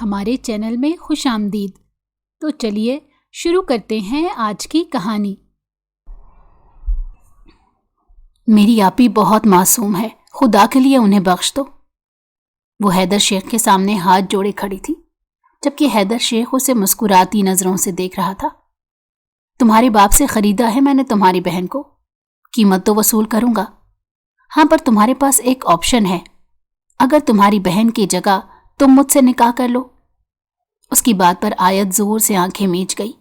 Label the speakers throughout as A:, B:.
A: ہمارے چینل میں خوش آمدید۔ تو چلیے شروع کرتے ہیں آج کی کہانی۔ میری آپی بہت معصوم ہے، خدا کے لیے انہیں بخش دو۔ وہ حیدر شیخ کے سامنے ہاتھ جوڑے کھڑی تھی، جبکہ حیدر شیخ اسے مسکراتی نظروں سے دیکھ رہا تھا۔ تمہارے باپ سے خریدا ہے میں نے تمہاری بہن کو، قیمت تو وصول کروں گا۔ ہاں، پر تمہارے پاس ایک آپشن ہے، اگر تمہاری بہن کی جگہ تم مجھ سے نکاح کر لو۔ اس کی بات پر آیت زور سے آنکھیں میچ گئی۔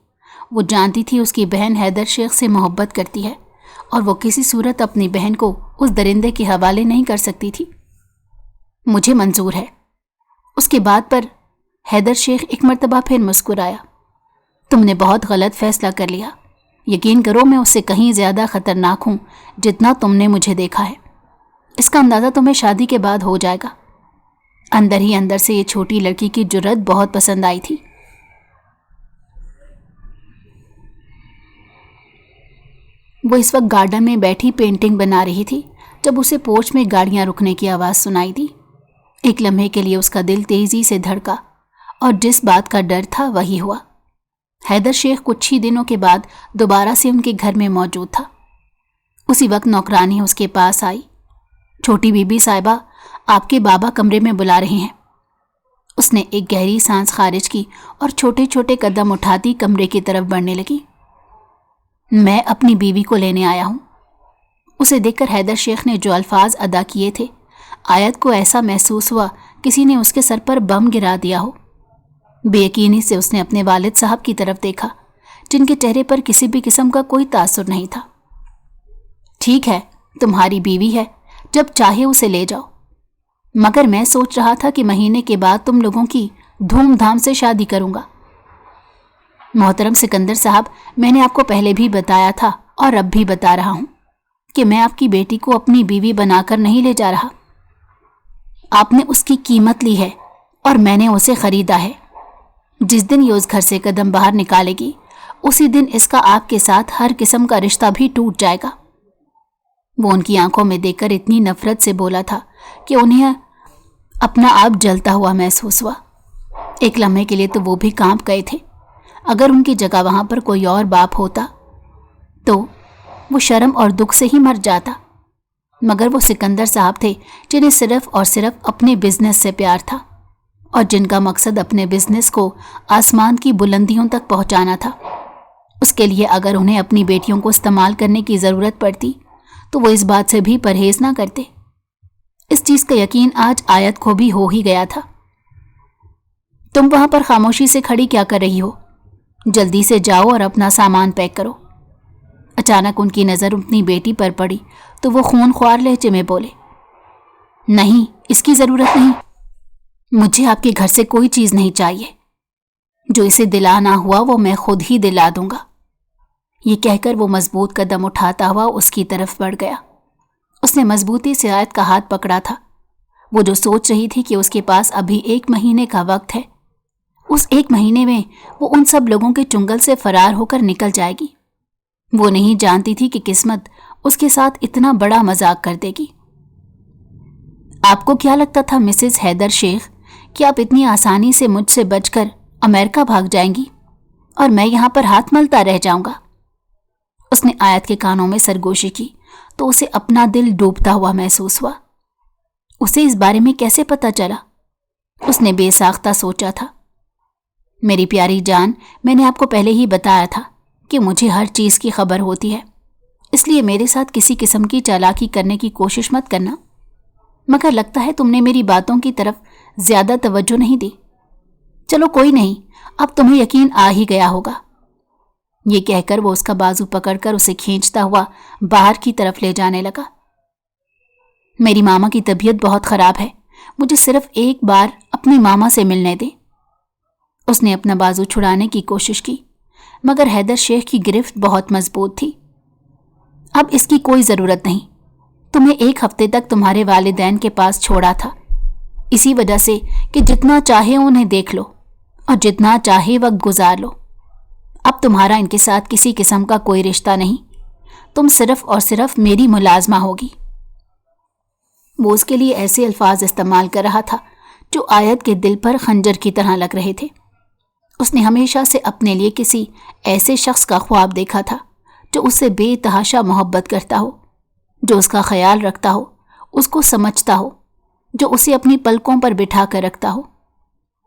A: وہ جانتی تھی اس کی بہن حیدر شیخ سے محبت کرتی ہے اور وہ کسی صورت اپنی بہن کو اس درندے کے حوالے نہیں کر سکتی تھی۔ مجھے منظور ہے۔ اس کے بات پر حیدر شیخ ایک مرتبہ پھر مسکرایا۔ تم نے بہت غلط فیصلہ کر لیا۔ یقین کرو میں اس سے کہیں زیادہ خطرناک ہوں جتنا تم نے مجھے دیکھا ہے۔ اس کا اندازہ تمہیں شادی کے بعد ہو جائے گا۔ اندر ہی اندر سے یہ چھوٹی لڑکی کی جرأت بہت پسند آئی تھی۔ وہ اس وقت گارڈن میں بیٹھی پینٹنگ بنا رہی تھی جب اسے پورچ میں گاڑیاں رکنے کی آواز سنائی دی۔ ایک لمحے کے لیے اس کا دل تیزی سے دھڑکا اور جس بات کا ڈر تھا وہی ہوا۔ حیدر شیخ کچھ ہی دنوں کے بعد دوبارہ سے ان کے گھر میں موجود تھا۔ اسی وقت نوکرانی اس کے پاس آئی۔ چھوٹی بی بی صاحبہ، آپ کے بابا کمرے میں بلا رہے ہیں۔ اس نے ایک گہری سانس خارج کی اور چھوٹے چھوٹے قدم اٹھاتی کمرے کی طرف بڑھنے لگی۔ میں اپنی بیوی کو لینے آیا ہوں۔ اسے دیکھ کر حیدر شیخ نے جو الفاظ ادا کیے تھے، آیت کو ایسا محسوس ہوا کسی نے اس کے سر پر بم گرا دیا ہو۔ بے یقینی سے اس نے اپنے والد صاحب کی طرف دیکھا، جن کے چہرے پر کسی بھی قسم کا کوئی تاثر نہیں تھا۔ ٹھیک ہے، تمہاری بیوی ہے، جب چاہے اسے لے جاؤ، مگر میں سوچ رہا تھا کہ مہینے کے بعد تم لوگوں کی دھوم دھام سے شادی کروں گا۔ محترم سکندر صاحب، میں نے آپ کو پہلے بھی بتایا تھا اور اب بھی بتا رہا ہوں کہ میں آپ کی بیٹی کو اپنی بیوی بنا کر نہیں لے جا رہا۔ آپ نے اس کی قیمت لی ہے اور میں نے اسے خریدا ہے۔ جس دن یہ اس گھر سے قدم باہر نکالے گی، اسی دن اس کا آپ کے ساتھ ہر قسم کا رشتہ بھی ٹوٹ جائے گا۔ وہ ان کی آنکھوں میں دیکھ کر اتنی نفرت سے بولا تھا کہ انہیں اپنا آپ جلتا ہوا محسوس ہوا۔ ایک لمحے کے لیے تو وہ بھی کانپ گئے تھے۔ اگر ان کی جگہ وہاں پر کوئی اور باپ ہوتا تو وہ شرم اور دکھ سے ہی مر جاتا، مگر وہ سکندر صاحب تھے جنہیں صرف اور صرف اپنے بزنس سے پیار تھا اور جن کا مقصد اپنے بزنس کو آسمان کی بلندیوں تک پہنچانا تھا۔ اس کے لیے اگر انہیں اپنی بیٹیوں کو استعمال کرنے کی ضرورت پڑتی تو وہ اس بات سے بھی پرہیز نہ کرتے۔ اس چیز کا یقین آج آیت کو بھی ہو ہی گیا تھا۔ تم وہاں پر خاموشی سے کھڑی کیا کر رہی ہو؟ جلدی سے جاؤ اور اپنا سامان پیک کرو۔ اچانک ان کی نظر اپنی بیٹی پر پڑی تو وہ خون خوار لہجے میں بولے، نہیں، اس کی ضرورت نہیں۔ مجھے آپ کے گھر سے کوئی چیز نہیں چاہیے۔ جو اسے دلانا ہوا وہ میں خود ہی دلا دوں گا۔ یہ کہہ کر وہ مضبوط قدم اٹھاتا ہوا اس کی طرف بڑھ گیا۔ اس نے مضبوطی سے آیت کا ہاتھ پکڑا تھا۔ وہ جو سوچ رہی تھی کہ اس کے پاس ابھی 1 مہینے کا وقت ہے، اس 1 مہینے میں وہ ان سب لوگوں کے چنگل سے فرار ہو کر نکل جائے گی۔ وہ نہیں جانتی تھی کہ قسمت اس کے ساتھ اتنا بڑا مذاق کر دے گی۔ آپ کو کیا لگتا تھا مسز حیدر شیخ کہ آپ اتنی آسانی سے مجھ سے بچ کر امریکہ بھاگ جائیں گی اور میں یہاں پر ہاتھ ملتا رہ جاؤں گا؟ اس نے آیت کے کانوں میں سرگوشی کی تو اسے اپنا دل ڈوبتا ہوا محسوس ہوا۔ اسے اس بارے میں کیسے پتا چلا؟ اس نے بے ساختہ سوچا تھا۔ میری پیاری جان، میں نے آپ کو پہلے ہی بتایا تھا کہ مجھے ہر چیز کی خبر ہوتی ہے، اس لیے میرے ساتھ کسی قسم کی چالاکی کرنے کی کوشش مت کرنا۔ مگر لگتا ہے تم نے میری باتوں کی طرف زیادہ توجہ نہیں دی۔ چلو کوئی نہیں، اب تمہیں یقین آ ہی گیا ہوگا۔ یہ کہہ کر وہ اس کا بازو پکڑ کر اسے کھینچتا ہوا باہر کی طرف لے جانے لگا۔ میری ماما کی طبیعت بہت خراب ہے، مجھے صرف ایک بار اپنی ماما سے ملنے دیں۔ اس نے اپنا بازو چھڑانے کی کوشش کی، مگر حیدر شیخ کی گرفت بہت مضبوط تھی۔ اب اس کی کوئی ضرورت نہیں، تمہیں 1 ہفتے تک تمہارے والدین کے پاس چھوڑا تھا، اسی وجہ سے کہ جتنا چاہے انہیں دیکھ لو اور جتنا چاہے وقت گزار لو۔ اب تمہارا ان کے ساتھ کسی قسم کا کوئی رشتہ نہیں، تم صرف اور صرف میری ملازمہ ہوگی۔ وہ اس کے لیے ایسے الفاظ استعمال کر رہا تھا جو آیت کے دل پر خنجر کی طرح لگ رہے تھے۔ اس نے ہمیشہ سے اپنے لیے کسی ایسے شخص کا خواب دیکھا تھا جو اس سے بے تحاشا محبت کرتا ہو، جو اس کا خیال رکھتا ہو، اس کو سمجھتا ہو، جو اسے اپنی پلکوں پر بٹھا کر رکھتا ہو۔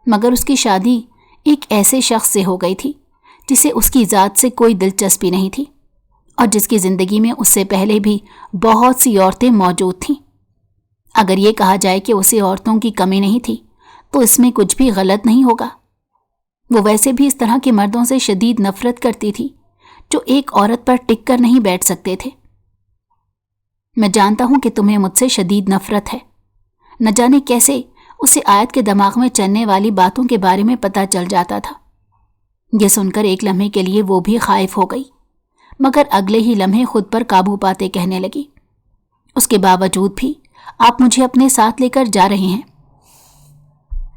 A: مگر اس کی شادی ایک ایسے شخص سے ہو گئی تھی جسے اس کی ذات سے کوئی دلچسپی نہیں تھی، اور جس کی زندگی میں اس سے پہلے بھی بہت سی عورتیں موجود تھیں۔ اگر یہ کہا جائے کہ اسے عورتوں کی کمی نہیں تھی تو اس میں کچھ بھی غلط نہیں ہوگا۔ وہ ویسے بھی اس طرح کے مردوں سے شدید نفرت کرتی تھی جو ایک عورت پر ٹک کر نہیں بیٹھ سکتے تھے۔ میں جانتا ہوں کہ تمہیں مجھ سے شدید نفرت ہے۔ نہ جانے کیسے اسے آیت کے دماغ میں چلنے والی باتوں کے بارے میں پتہ چل جاتا تھا۔ یہ سن کر ایک لمحے کے لیے وہ بھی خائف ہو گئی، مگر اگلے ہی لمحے خود پر قابو پاتے کہنے لگی، اس کے باوجود بھی آپ مجھے اپنے ساتھ لے کر جا رہے ہیں۔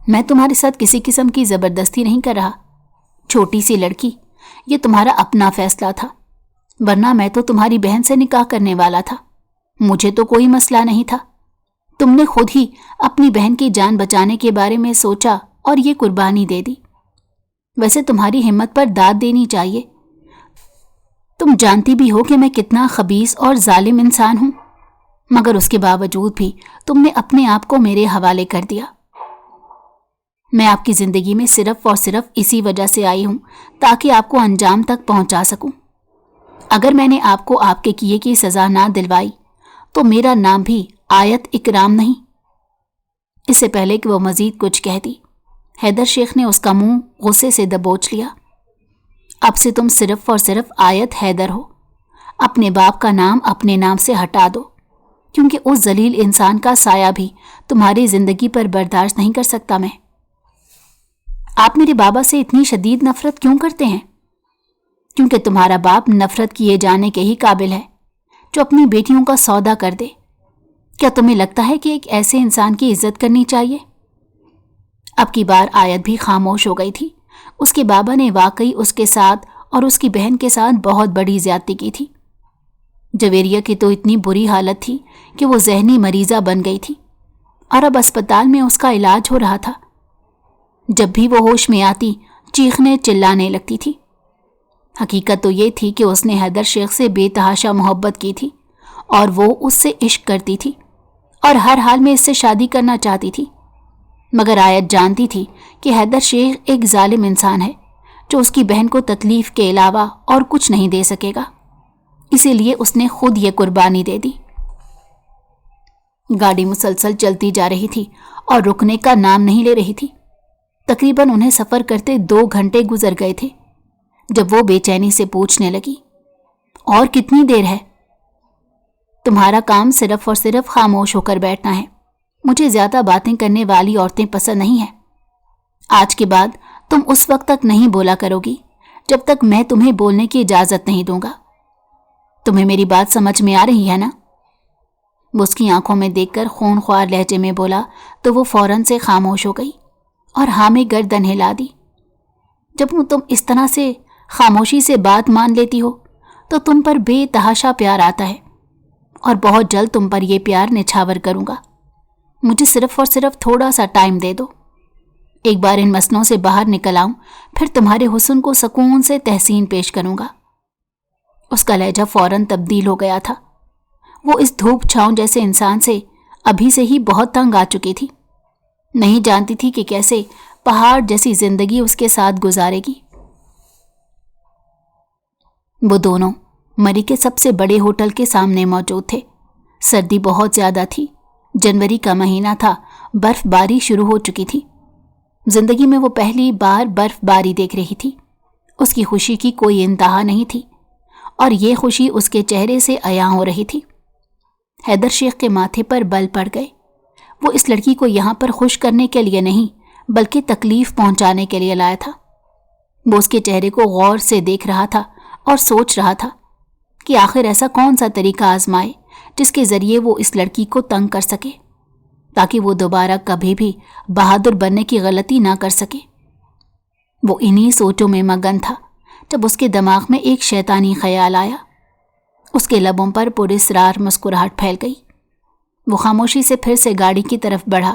A: میں تمہارے ساتھ کسی قسم کی زبردستی نہیں کر رہا، چھوٹی سی لڑکی، یہ تمہارا اپنا فیصلہ تھا، ورنہ میں تو تمہاری بہن سے نکاح کرنے والا تھا، مجھے تو کوئی مسئلہ نہیں تھا۔ تم نے خود ہی اپنی بہن کی جان بچانے کے بارے میں سوچا اور یہ قربانی دے دی۔ ویسے تمہاری ہمت پر داد دینی چاہیے۔ تم جانتی بھی ہو کہ میں کتنا خبیث اور ظالم انسان ہوں، مگر اس کے باوجود بھی تم نے اپنے آپ کو میرے حوالے کر دیا۔ میں آپ کی زندگی میں صرف اور صرف اسی وجہ سے آئی ہوں تاکہ آپ کو انجام تک پہنچا سکوں۔ اگر میں نے آپ کو آپ کے کیے کی سزا نہ دلوائی تو میرا نام بھی آیت اکرام نہیں۔ اس سے پہلے کہ وہ مزید کچھ کہتی، حیدر شیخ نے اس کا منہ غصے سے دبوچ لیا۔ اب سے تم صرف اور صرف آیت حیدر ہو۔ اپنے باپ کا نام اپنے نام سے ہٹا دو، کیونکہ اس ذلیل انسان کا سایہ بھی تمہاری زندگی پر برداشت نہیں کر سکتا میں۔ آپ میرے بابا سے اتنی شدید نفرت کیوں کرتے ہیں؟ کیونکہ تمہارا باپ نفرت کیے جانے کے ہی قابل ہے، جو اپنی بیٹیوں کا سودا کر دے۔ کیا تمہیں لگتا ہے کہ ایک ایسے انسان کی عزت کرنی چاہیے؟ اب کی بار آیت بھی خاموش ہو گئی تھی۔ اس کے بابا نے واقعی اس کے ساتھ اور اس کی بہن کے ساتھ بہت بڑی زیادتی کی تھی۔ جویریہ کی تو اتنی بری حالت تھی کہ وہ ذہنی مریضہ بن گئی تھی، اور اب اسپتال میں اس کا علاج ہو رہا تھا۔ جب بھی وہ ہوش میں آتی چیخنے چلانے لگتی تھی۔ حقیقت تو یہ تھی کہ اس نے حیدر شیخ سے بے تحاشا محبت کی تھی، اور وہ اس سے عشق کرتی تھی اور ہر حال میں اس سے شادی کرنا چاہتی تھی۔ مگر آیت جانتی تھی کہ حیدر شیخ ایک ظالم انسان ہے جو اس کی بہن کو تکلیف کے علاوہ اور کچھ نہیں دے سکے گا، اسی لیے اس نے خود یہ قربانی دے دی۔ گاڑی مسلسل چلتی جا رہی تھی اور رکنے کا نام نہیں لے رہی تھی۔ تقریباً انہیں سفر کرتے 2 گھنٹے گزر گئے تھے جب وہ بے چینی سے پوچھنے لگی، اور کتنی دیر ہے؟ تمہارا کام صرف اور صرف خاموش ہو کر بیٹھنا ہے۔ مجھے زیادہ باتیں کرنے والی عورتیں پسند نہیں ہیں۔ آج کے بعد تم اس وقت تک نہیں بولا کرو گی جب تک میں تمہیں بولنے کی اجازت نہیں دوں گا۔ تمہیں میری بات سمجھ میں آ رہی ہے نا؟ وہ اس کی آنکھوں میں دیکھ کر خون خوار لہجے میں بولا تو وہ فوراً سے خاموش ہو گئی اور ہاں میں گردن ہلا دی۔ جب تم اس طرح سے خاموشی سے بات مان لیتی ہو تو تم پر بے تحاشا پیار آتا ہے، اور بہت جلد تم پر یہ پیار نچھاور کروں گا۔ مجھے صرف اور صرف تھوڑا سا ٹائم دے دو۔ ایک بار ان مسنوں سے باہر نکل آؤں، پھر تمہارے حسن کو سکون سے تحسین پیش کروں گا۔ اس کا لہجہ فوراً تبدیل ہو گیا تھا۔ وہ اس دھوپ چھاؤں جیسے انسان سے ابھی سے ہی بہت تنگ آ چکی تھی، نہیں جانتی تھی کہ کیسے پہاڑ جیسی زندگی اس کے ساتھ گزارے گی۔ وہ دونوں مری کے سب سے بڑے ہوٹل کے سامنے موجود تھے۔ سردی بہت زیادہ تھی، جنوری کا مہینہ تھا، برف باری شروع ہو چکی تھی۔ زندگی میں وہ پہلی بار برف باری دیکھ رہی تھی۔ اس کی خوشی کی کوئی انتہا نہیں تھی، اور یہ خوشی اس کے چہرے سے عیاں ہو رہی تھی۔ حیدر شیخ کے ماتھے پر بل پڑ گئے۔ وہ اس لڑکی کو یہاں پر خوش کرنے کے لیے نہیں بلکہ تکلیف پہنچانے کے لیے لایا تھا۔ وہ اس کے چہرے کو غور سے دیکھ رہا تھا اور سوچ رہا تھا کہ آخر ایسا کون سا طریقہ آزمائے جس کے ذریعے وہ اس لڑکی کو تنگ کر سکے، تاکہ وہ دوبارہ کبھی بھی بہادر بننے کی غلطی نہ کر سکے۔ وہ انہی سوچوں میں مگن تھا جب اس کے دماغ میں ایک شیطانی خیال آیا۔ اس کے لبوں پر پراسرار مسکراہٹ پھیل گئی۔ وہ خاموشی سے پھر سے گاڑی کی طرف بڑھا۔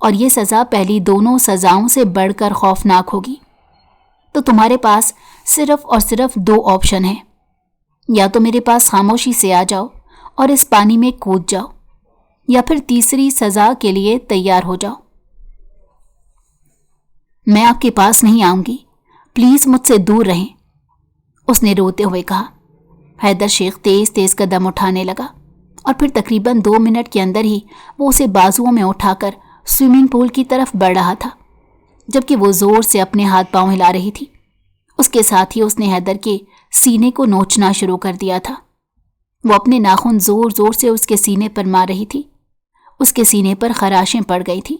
A: اور یہ سزا پہلی دونوں سزاؤں سے بڑھ کر خوفناک ہوگی، تو تمہارے پاس صرف اور صرف 2 آپشن ہیں۔ یا تو میرے پاس خاموشی سے آ جاؤ اور اس پانی میں کود جاؤ، یا پھر تیسری سزا کے لیے تیار ہو جاؤ۔ میں آپ کے پاس نہیں آؤں گی، پلیز مجھ سے دور رہیں، اس نے روتے ہوئے کہا۔ حیدر شیخ تیز تیز قدم اٹھانے لگا اور پھر تقریباً 2 منٹ کے اندر ہی وہ اسے بازوؤں میں اٹھا کر سوئمنگ پول کی طرف بڑھ رہا تھا، جبکہ وہ زور سے اپنے ہاتھ پاؤں ہلا رہی تھی۔ اس کے ساتھ ہی اس نے حیدر کے سینے کو نوچنا شروع کر دیا تھا۔ وہ اپنے ناخن زور زور سے اس کے سینے پر مار رہی تھی۔ اس کے سینے پر خراشیں پڑ گئی تھی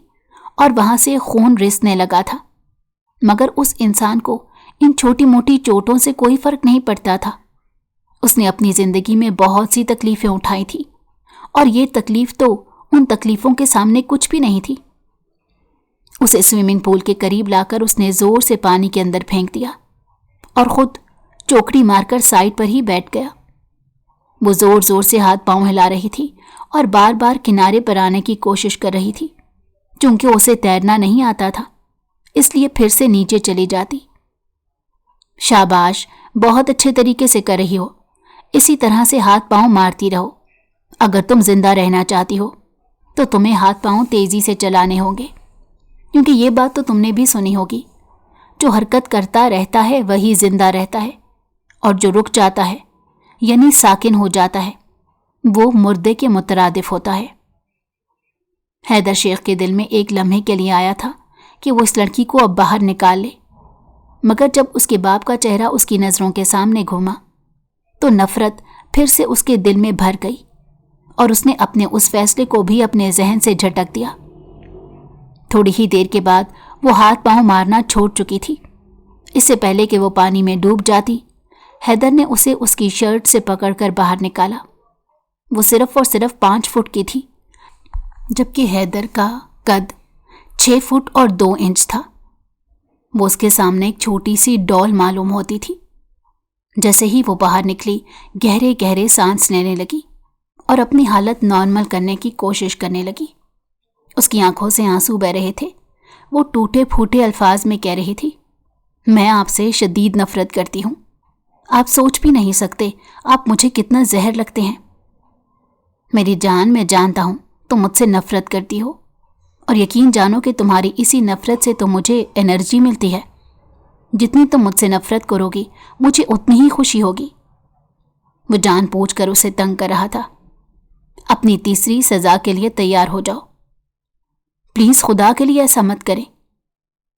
A: اور وہاں سے خون رسنے لگا تھا، مگر اس انسان کو ان چھوٹی موٹی چوٹوں سے کوئی فرق نہیں پڑتا تھا۔ اس نے اپنی زندگی میں بہت سی تکلیفیں اٹھائی تھی، اور یہ تکلیف تو ان تکلیفوں کے سامنے کچھ بھی نہیں تھی۔ اسے سوئمنگ پول کے قریب لا کر اس نے زور سے پانی کے اندر پھینک دیا اور خود چوکڑی مار کر سائڈ پر ہی بیٹھ گیا۔ وہ زور زور سے ہاتھ پاؤں ہلا رہی تھی اور بار بار کنارے پر آنے کی کوشش کر رہی تھی۔ چونکہ اسے تیرنا نہیں آتا تھا، اس لیے پھر سے نیچے چلی جاتی۔ شاباش، بہت اچھے طریقے سے کر رہی ہو، اسی طرح سے ہاتھ پاؤں مارتی رہو۔ اگر تم زندہ رہنا چاہتی ہو تو تمہیں ہاتھ پاؤں تیزی سے چلانے ہوں گے، کیونکہ یہ بات تو تم نے بھی سنی ہوگی، جو حرکت کرتا رہتا ہے وہی زندہ رہتا ہے، اور جو رک جاتا ہے یعنی ساکن ہو جاتا ہے وہ مردے کے مترادف ہوتا ہے۔ حیدر شیخ کے دل میں ایک لمحے کے لیے آیا تھا کہ وہ اس لڑکی کو اب باہر نکال لے، مگر جب اس کے باپ کا چہرہ اس کی نظروں کے سامنے گھوما تو نفرت پھر سے اس کے دل میں بھر گئی، اور اس نے اپنے اس فیصلے کو بھی اپنے ذہن سے جھٹک دیا۔ تھوڑی ہی دیر کے بعد وہ ہاتھ پاؤں مارنا چھوڑ چکی تھی۔ اس سے پہلے کہ وہ پانی میں ڈوب جاتی، حیدر نے اسے اس کی شرٹ سے پکڑ کر باہر نکالا۔ وہ صرف اور صرف 5 فٹ کی تھی، جبکہ حیدر کا قد 6 فٹ اور 2 انچ تھا۔ وہ اس کے سامنے ایک چھوٹی سی ڈال معلوم ہوتی تھی۔ جیسے ہی وہ باہر نکلی، گہرے گہرے سانس لینے لگی اور اپنی حالت نارمل کرنے کی کوشش کرنے لگی۔ اس کی آنکھوں سے آنسو بہہ رہے تھے۔ وہ ٹوٹے پھوٹے الفاظ میں کہہ رہی تھی، میں آپ سے شدید نفرت کرتی ہوں، آپ سوچ بھی نہیں سکتے آپ مجھے کتنا زہر لگتے ہیں۔ میری جان، میں جانتا ہوں تم مجھ سے نفرت کرتی ہو، اور یقین جانو کہ تمہاری اسی نفرت سے تو مجھے انرجی ملتی ہے۔ جتنی تم مجھ سے نفرت کرو گی مجھے اتنی ہی خوشی ہوگی۔ وہ جان بوجھ کر اسے تنگ کر رہا تھا۔ اپنی تیسری سزا کے لیے تیار ہو جاؤ، پلیز خدا کے لیے ایسا مت کریں،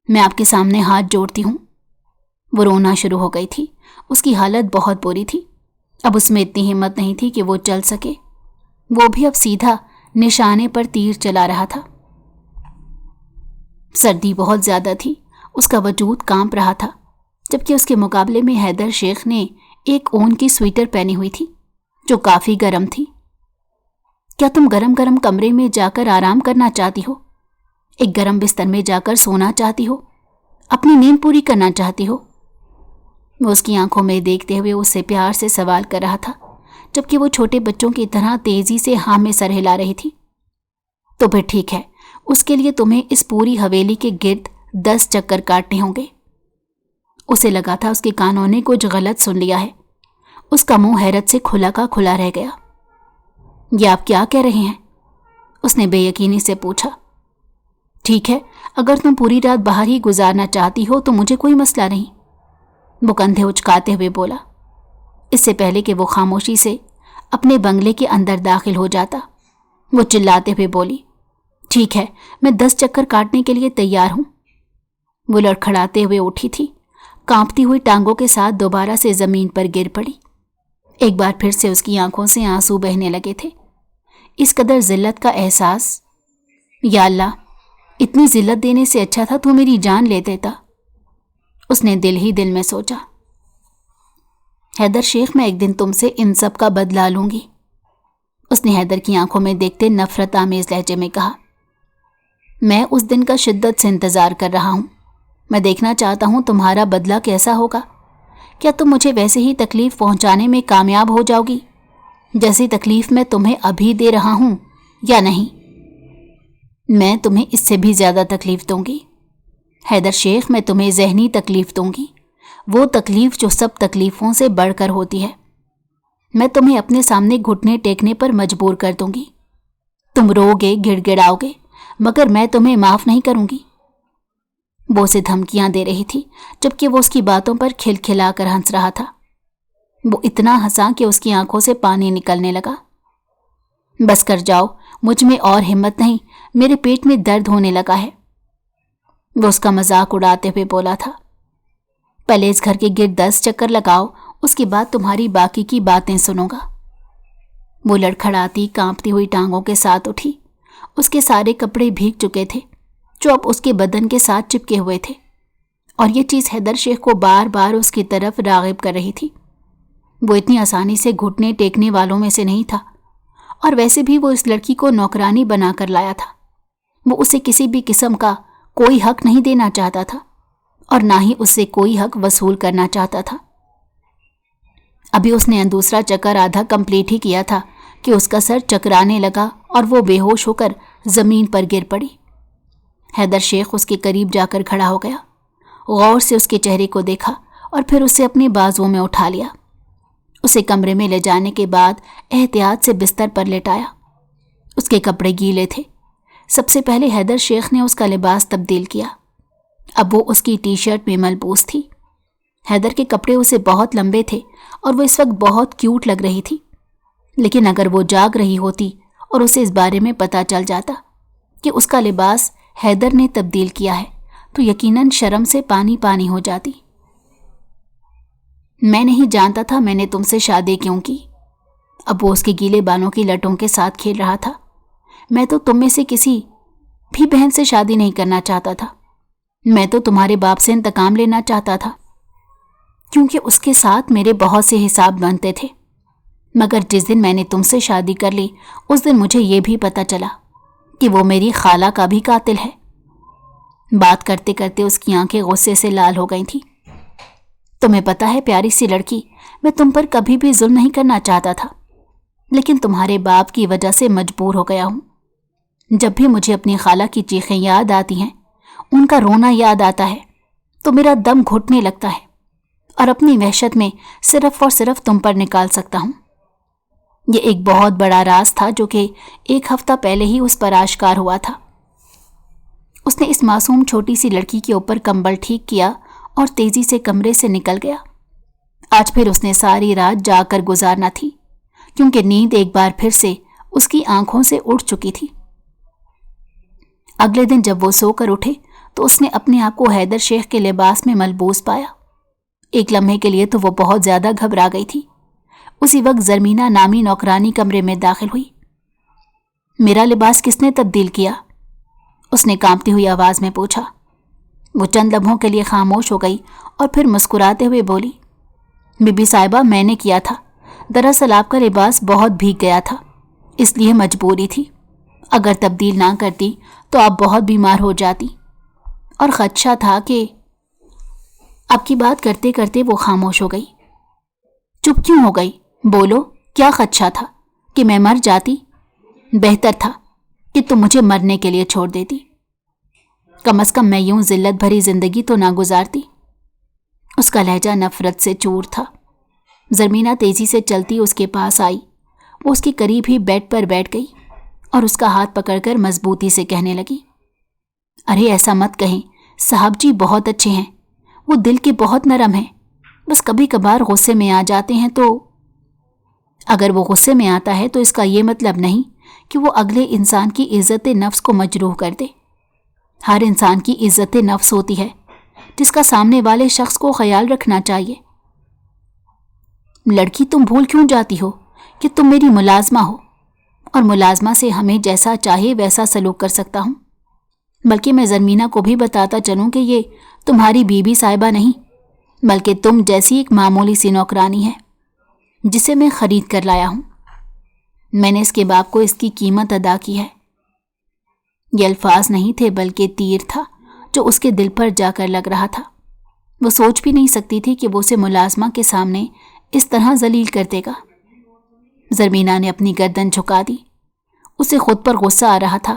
A: میں آپ کے سامنے ہاتھ جوڑتی ہوں۔ وہ رونا شروع ہو گئی تھی۔ اس کی حالت بہت بری تھی۔ اب اس میں اتنی ہمت نہیں تھی کہ وہ چل سکے۔ وہ بھی اب سیدھا نشانے پر تیر چلا رہا تھا۔ سردی بہت زیادہ تھی، اس کا وجود کانپ رہا تھا، جبکہ اس کے مقابلے میں حیدر شیخ نے ایک اون کی سویٹر پہنی ہوئی تھی جو کافی گرم تھی۔ کیا تم گرم گرم کمرے میں جا کر آرام کرنا چاہتی ہو؟ ایک گرم بستر میں جا کر سونا چاہتی ہو؟ اپنی نیند پوری کرنا چاہتی ہو؟ وہ اس کی آنکھوں میں دیکھتے ہوئے اس سے پیار سے سوال کر رہا تھا، جبکہ وہ چھوٹے بچوں کی طرح تیزی سے ہاں میں سر ہلا رہی تھی۔ تو پھر ٹھیک ہے، اس کے لیے تمہیں اس پوری حویلی کے گرد 10 چکر کاٹنے ہوں گے۔ اسے لگا تھا اس کے کانوں نے کچھ غلط سن لیا ہے۔ اس کا منہ حیرت سے کھلا کا کھلا رہ گیا۔ یہ آپ کیا کہہ رہے ہیں؟ اس نے بے یقینی سے پوچھا۔ ٹھیک ہے، اگر تم پوری رات باہر ہی گزارنا چاہتی ہو تو مجھے کوئی مسئلہ نہیں، وہ کندھے اچکاتے ہوئے بولا۔ اس سے پہلے کہ وہ خاموشی سے اپنے بنگلے کے اندر داخل ہو جاتا، وہ چلاتے ہوئے بولی، ٹھیک ہے، میں 10 چکر کاٹنے کے لیے تیار ہوں۔ وہ لڑکھڑاتے ہوئے اٹھی تھی، کانپتی ہوئی ٹانگوں کے ساتھ دوبارہ سے زمین پر گر پڑی۔ ایک بار پھر سے اس کی آنکھوں سے آنسو بہنے لگے تھے۔ اس قدر ذلت کا احساس، یا اللہ، اتنی ذلت دینے سے اچھا تھا تو میری جان لے دیتا، اس نے دل ہی دل میں سوچا۔ حیدر شیخ، میں ایک دن تم سے ان سب کا بدلہ لوں گی، اس نے حیدر کی آنکھوں میں دیکھتے نفرت آمیز لہجے میں کہا۔ میں اس دن کا شدت سے انتظار کر رہا ہوں۔ میں دیکھنا چاہتا ہوں تمہارا بدلہ کیسا ہوگا۔ کیا تم مجھے ویسے ہی تکلیف پہنچانے میں کامیاب ہو جاؤ گی جیسی تکلیف میں تمہیں ابھی دے رہا ہوں، یا نہیں؟ میں تمہیں اس سے بھی زیادہ تکلیف دوں گی حیدر شیخ، میں تمہیں ذہنی تکلیف دوں گی، وہ تکلیف جو سب تکلیفوں سے بڑھ کر ہوتی ہے۔ میں تمہیں اپنے سامنے گھٹنے ٹیکنے پر مجبور کر دوں گی، تم روگے، گڑ گڑاؤ گے، مگر میں تمہیں معاف نہیں کروں گی۔ وہ اسے دھمکیاں دے رہی تھی جبکہ وہ اس کی باتوں پر کھلکھلا کر ہنس رہا تھا۔ وہ اتنا ہنسا کہ اس کی آنکھوں سے پانی نکلنے لگا۔ بس کر جاؤ، مجھ میں اور ہمت نہیں، میرے پیٹ میں درد ہونے لگا ہے، وہ اس کا مذاق اڑاتے ہوئے بولا تھا۔ پہلے اس گھر کے گرد 10 چکر لگاؤ، اس کے بعد تمہاری باقی کی باتیں سنوں گا۔ وہ لڑکھڑاتی کانپتی ہوئی ٹانگوں کے ساتھ اٹھی۔ اس کے سارے کپڑے بھیگ چکے تھے جو اب اس کے بدن کے ساتھ چپکے ہوئے تھے، اور یہ چیز حیدر شیخ کو بار بار اس کی طرف راغب کر رہی تھی۔ وہ اتنی آسانی سے گھٹنے ٹیکنے والوں میں سے نہیں تھا، اور ویسے بھی وہ اس لڑکی کو نوکرانی بنا کر لایا تھا۔ وہ اسے کسی بھی قسم کا کوئی حق نہیں دینا چاہتا تھا، اور نہ ہی اس سے کوئی حق وصول کرنا چاہتا تھا۔ ابھی اس نے دوسرا چکر آدھا کمپلیٹ ہی کیا تھا کہ اس کا سر چکرانے لگا اور وہ بے ہوش ہو کر زمین پر گر پڑی۔ حیدر شیخ اس کے قریب جا کر کھڑا ہو گیا، غور سے اس کے چہرے کو دیکھا اور پھر اسے اپنے بازوؤں میں اٹھا لیا۔ اسے کمرے میں لے جانے کے بعد احتیاط سے بستر پر لٹایا۔ اس کے کپڑے گیلے تھے۔ سب سے پہلے حیدر شیخ نے اس کا لباس تبدیل کیا۔ اب وہ اس کی ٹی شرٹ میں ملبوس تھی۔ حیدر کے کپڑے اسے بہت لمبے تھے اور وہ اس وقت بہت کیوٹ لگ رہی تھی، لیکن اگر وہ جاگ رہی ہوتی اور اسے اس بارے میں پتہ چل جاتا کہ اس کا لباس حیدر نے تبدیل کیا ہے تو یقیناً شرم سے پانی پانی ہو جاتی۔ میں نہیں جانتا تھا میں نے تم سے شادی کیوں کی۔ اب وہ اس کے گیلے بالوں کی لٹوں کے ساتھ کھیل رہا تھا۔ میں تو تم میں سے کسی بھی بہن سے شادی نہیں کرنا چاہتا تھا۔ میں تو تمہارے باپ سے انتقام لینا چاہتا تھا، کیونکہ اس کے ساتھ میرے بہت سے حساب بنتے تھے۔ مگر جس دن میں نے تم سے شادی کر لی، اس دن مجھے یہ بھی پتہ چلا کہ وہ میری خالہ کا بھی قاتل ہے۔ بات کرتے کرتے اس کی آنکھیں غصے سے لال ہو گئی تھیں۔ تمہیں پتہ ہے پیاری سی لڑکی، میں تم پر کبھی بھی ظلم نہیں کرنا چاہتا تھا، لیکن تمہارے باپ کی وجہ سے مجبور ہو گیا ہوں۔ جب بھی مجھے اپنی خالہ کی چیخیں یاد آتی ہیں، ان کا رونا یاد آتا ہے، تو میرا دم گھٹنے لگتا ہے اور اپنی وحشت میں صرف اور صرف تم پر نکال سکتا ہوں۔ یہ ایک بہت بڑا راز تھا جو کہ 1 ہفتہ پہلے ہی اس پر آشکار ہوا تھا۔ اس نے اس معصوم چھوٹی سی لڑکی کے اوپر کمبل ٹھیک کیا اور تیزی سے کمرے سے نکل گیا۔ آج پھر اس نے ساری رات جاگ کر گزارنا تھی، کیونکہ نیند ایک بار پھر سے اس کی آنکھوں سے اٹھ چکی تھی۔ اگلے دن جب وہ سو کر اٹھے تو اس نے اپنے آپ کو حیدر شیخ کے لباس میں ملبوس پایا۔ ایک لمحے کے لیے تو وہ بہت زیادہ گھبرا گئی تھی۔ اسی وقت زرمینہ نامی نوکرانی کمرے میں داخل ہوئی۔ میرا لباس کس نے تبدیل کیا؟ اس نے کانپتی ہوئی آواز میں پوچھا۔ وہ چند لمحوں کے لیے خاموش ہو گئی اور پھر مسکراتے ہوئے بولی، بی بی صاحبہ، میں نے کیا تھا۔ دراصل آپ کا لباس بہت بھیگ گیا تھا، اس لیے مجبوری تھی۔ اگر تبدیل نہ کرتی تو آپ بہت بیمار ہو جاتی، اور خدشہ تھا کہ… آپ کی بات کرتے کرتے وہ خاموش ہو گئی۔ چپ کیوں ہو گئی؟ بولو، کیا خدشہ تھا؟ کہ میں مر جاتی؟ بہتر تھا کہ تم مجھے مرنے کے لیے چھوڑ دیتی، کم از کم میں یوں ذلت بھری زندگی تو نہ گزارتی۔ اس کا لہجہ نفرت سے چور تھا۔ زرمینہ تیزی سے چلتی اس کے پاس آئی۔ وہ اس کے قریب ہی بیڈ پر بیٹھ گئی اور اس کا ہاتھ پکڑ کر مضبوطی سے کہنے لگی، ارے ایسا مت کہیں، صاحب جی بہت اچھے ہیں، وہ دل کے بہت نرم ہیں، بس کبھی کبھار غصے میں آ جاتے ہیں تو… اگر وہ غصے میں آتا ہے تو اس کا یہ مطلب نہیں کہ وہ اگلے انسان کی عزت نفس کو مجروح کر دے۔ ہر انسان کی عزت نفس ہوتی ہے جس کا سامنے والے شخص کو خیال رکھنا چاہیے۔ لڑکی، تم بھول کیوں جاتی ہو کہ تم میری ملازمہ ہو، اور ملازمہ سے ہمیں جیسا چاہے ویسا سلوک کر سکتا ہوں۔ بلکہ میں زرمینہ کو بھی بتاتا چلوں کہ یہ تمہاری بیوی صاحبہ نہیں، بلکہ تم جیسی ایک معمولی سی نوکرانی ہے جسے میں خرید کر لایا ہوں۔ میں نے اس کے باپ کو اس کی قیمت ادا کی ہے۔ یہ الفاظ نہیں تھے بلکہ تیر تھا جو اس کے دل پر جا کر لگ رہا تھا۔ وہ سوچ بھی نہیں سکتی تھی کہ وہ اسے ملازمہ کے سامنے اس طرح ذلیل کر دے گا۔ زرمینہ نے اپنی گردن جھکا دی۔ اسے خود پر غصہ آ رہا تھا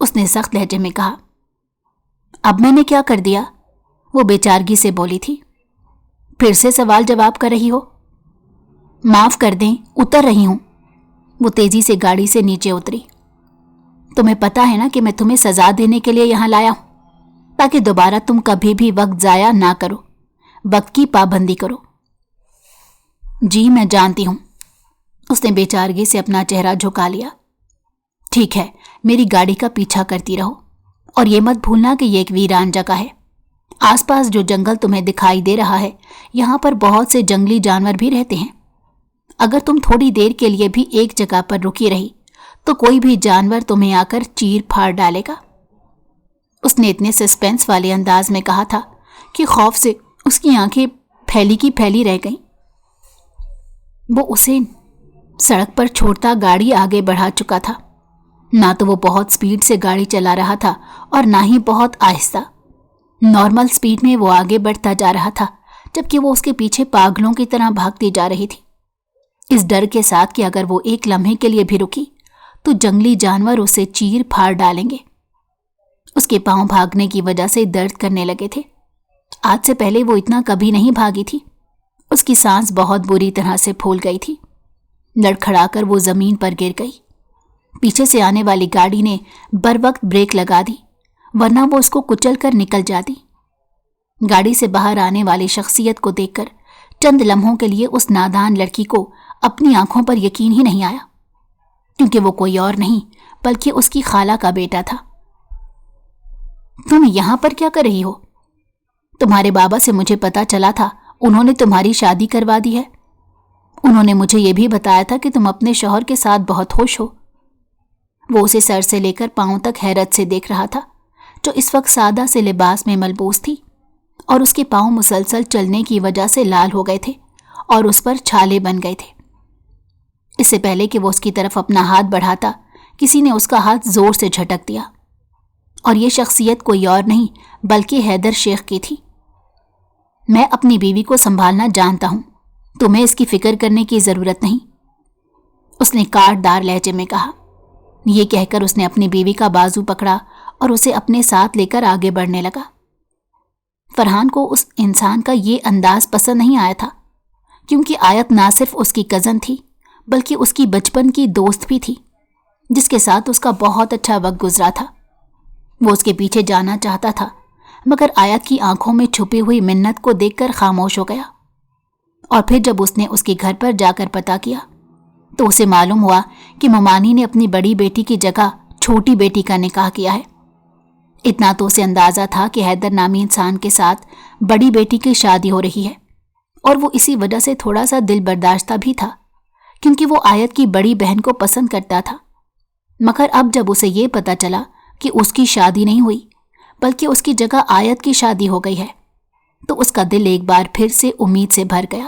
A: اس نے سخت لہجے میں کہا۔ اب میں نے کیا کر دیا؟ وہ بےچارگی سے بولی تھی۔ پھر سے سوال جواب کر رہی ہو؟ معاف کر دیں، اتر رہی ہوں۔ وہ تیزی سے گاڑی سے نیچے اتری۔ تمہیں پتا ہے نا کہ میں تمہیں سزا دینے کے لیے یہاں لایا ہوں، تاکہ دوبارہ تم کبھی بھی وقت ضائع نہ کرو، وقت کی پابندی کرو۔ جی میں جانتی ہوں۔ اس نے بےچارگی سے اپنا چہرہ جھکا لیا۔ ٹھیک ہے، میری گاڑی کا پیچھا کرتی رہو، اور یہ مت بھولنا کہ یہ ایک ویران جگہ ہے۔ آس پاس جو جنگل تمہیں دکھائی دے رہا ہے، یہاں پر بہت سے جنگلی جانور بھی رہتے ہیں۔ اگر تم تھوڑی دیر کے لیے بھی ایک جگہ پر رکی رہی تو کوئی بھی جانور تمہیں آ کر چیر پھاڑ ڈالے گا۔ اس نے اتنے سسپینس والے انداز میں کہا تھا کہ خوف سے اس کی آنکھیں پھیلی کی پھیلی رہ گئیں۔ وہ اسے سڑک پر چھوڑتا گاڑی آگے بڑھا چکا تھا۔ نہ تو وہ بہت سپیڈ سے گاڑی چلا رہا تھا اور نہ ہی بہت آہستہ۔ نارمل سپیڈ میں وہ آگے بڑھتا جا رہا تھا، جبکہ وہ اس کے پیچھے پاگلوں کی طرح بھاگتی جا رہی تھی، اس ڈر کے ساتھ کہ اگر وہ ایک لمحے کے لیے بھی رکی تو جنگلی جانور اسے چیر پھاڑ ڈالیں گے۔ اس کے پاؤں بھاگنے کی وجہ سے درد کرنے لگے تھے۔ آج سے پہلے وہ اتنا کبھی نہیں بھاگی تھی۔ اس کی سانس بہت بری طرح سے پھول گئی تھی۔ لڑکھڑا کر وہ زمین پر گر گئی۔ پیچھے سے آنے والی گاڑی نے بر وقت بریک لگا دی، ورنہ وہ اس کو کچل کر نکل جاتی۔ گاڑی سے باہر آنے والی شخصیت کو دیکھ کر چند لمحوں کے لیے اس نادان لڑکی کو اپنی آنکھوں پر یقین ہی نہیں آیا، کیونکہ وہ کوئی اور نہیں بلکہ اس کی خالہ کا بیٹا تھا۔ تم یہاں پر کیا کر رہی ہو؟ تمہارے بابا سے مجھے پتا چلا تھا، انہوں نے تمہاری شادی کروا دی ہے۔ انہوں نے مجھے یہ بھی بتایا تھا کہ تم اپنے شوہر کے ساتھ بہت خوش ہو۔ وہ اسے سر سے لے کر پاؤں تک حیرت سے دیکھ رہا تھا، جو اس وقت سادہ سے لباس میں ملبوس تھی، اور اس کے پاؤں مسلسل چلنے کی وجہ سے لال ہو گئے تھے اور اس پر چھالے بن گئے تھے۔ اس سے پہلے کہ وہ اس کی طرف اپنا ہاتھ بڑھاتا، کسی نے اس کا ہاتھ زور سے جھٹک دیا، اور یہ شخصیت کوئی اور نہیں بلکہ حیدر شیخ کی تھی۔ میں اپنی بیوی کو سنبھالنا جانتا ہوں، تمہیں اس کی فکر کرنے کی ضرورت نہیں، اس نے کاٹ دار لہجے میں کہا۔ یہ کہہ کر اس نے اپنی بیوی کا بازو پکڑا اور اسے اپنے ساتھ لے کر آگے بڑھنے لگا۔ فرحان کو اس انسان کا یہ انداز پسند نہیں آیا تھا، کیونکہ آیت نہ صرف اس کی کزن تھی بلکہ اس کی بچپن کی دوست بھی تھی، جس کے ساتھ اس کا بہت اچھا وقت گزرا تھا۔ وہ اس کے پیچھے جانا چاہتا تھا، مگر آیت کی آنکھوں میں چھپی ہوئی منت کو دیکھ کر خاموش ہو گیا۔ اور پھر جب اس نے اس کے گھر پر جا کر پتہ کیا تو اسے معلوم ہوا کہ ممانی نے اپنی بڑی بیٹی کی جگہ چھوٹی بیٹی کا نکاح کیا ہے۔ اتنا تو اسے اندازہ تھا کہ حیدر نامی انسان کے ساتھ بڑی بیٹی کی شادی ہو رہی ہے، اور وہ اسی وجہ سے تھوڑا سا دل برداشتہ بھی تھا، کیونکہ وہ آیت کی بڑی بہن کو پسند کرتا تھا۔ مگر اب جب اسے یہ پتہ چلا کہ اس کی شادی نہیں ہوئی بلکہ اس کی جگہ آیت کی شادی ہو گئی ہے، تو اس کا دل ایک بار پھر سے امید سے بھر گیا۔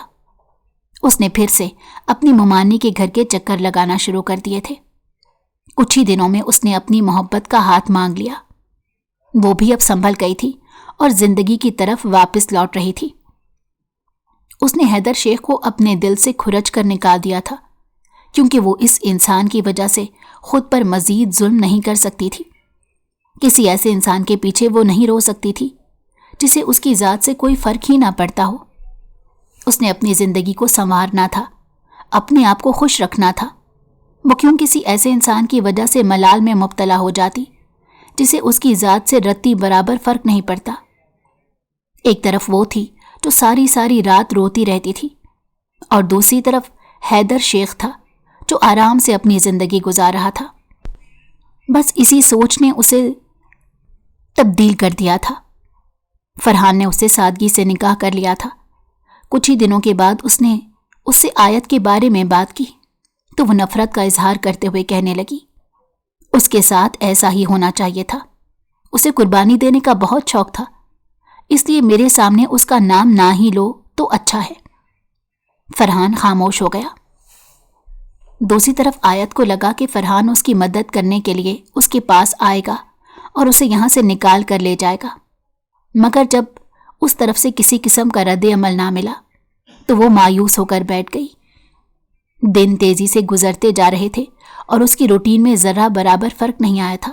A: اس نے پھر سے اپنی ممانی کے گھر کے چکر لگانا شروع کر دیے تھے۔ کچھ ہی دنوں میں اس نے اپنی محبت کا ہاتھ مانگ لیا۔ وہ بھی اب سنبھل گئی تھی اور زندگی کی طرف واپس لوٹ رہی تھی۔ اس نے حیدر شیخ کو اپنے دل سے کھرچ کر نکال دیا تھا، کیونکہ وہ اس انسان کی وجہ سے خود پر مزید ظلم نہیں کر سکتی تھی۔ کسی ایسے انسان کے پیچھے وہ نہیں رو سکتی تھی جسے اس کی ذات سے کوئی فرق ہی نہ پڑتا ہو۔ اس نے اپنی زندگی کو سنوارنا تھا، اپنے آپ کو خوش رکھنا تھا۔ وہ کیوں کسی ایسے انسان کی وجہ سے ملال میں مبتلا ہو جاتی جسے اس کی ذات سے رتی برابر فرق نہیں پڑتا۔ ایک طرف وہ تھی جو ساری ساری رات روتی رہتی تھی، اور دوسری طرف حیدر شیخ تھا جو آرام سے اپنی زندگی گزار رہا تھا۔ بس اسی سوچ نے اسے تبدیل کر دیا تھا۔ فرحان نے اس سے سادگی سے نکاح کر لیا تھا۔ کچھ ہی دنوں کے بعد اس نے اس سے آیت کے بارے میں بات کی تو وہ نفرت کا اظہار کرتے ہوئے کہنے لگی، اس کے ساتھ ایسا ہی ہونا چاہیے تھا، اسے قربانی دینے کا بہت شوق تھا، اس لیے میرے سامنے اس کا نام نہ ہی لو تو اچھا ہے۔ فرحان خاموش ہو گیا۔ دوسری طرف آیت کو لگا کہ فرحان اس کی مدد کرنے کے لیے اس کے پاس آئے گا اور اسے یہاں سے نکال کر لے جائے گا، مگر جب اس طرف سے کسی قسم کا رد عمل نہ ملا تو وہ مایوس ہو کر بیٹھ گئی۔ دن تیزی سے گزرتے جا رہے تھے اور اس کی روٹین میں ذرہ برابر فرق نہیں آیا تھا۔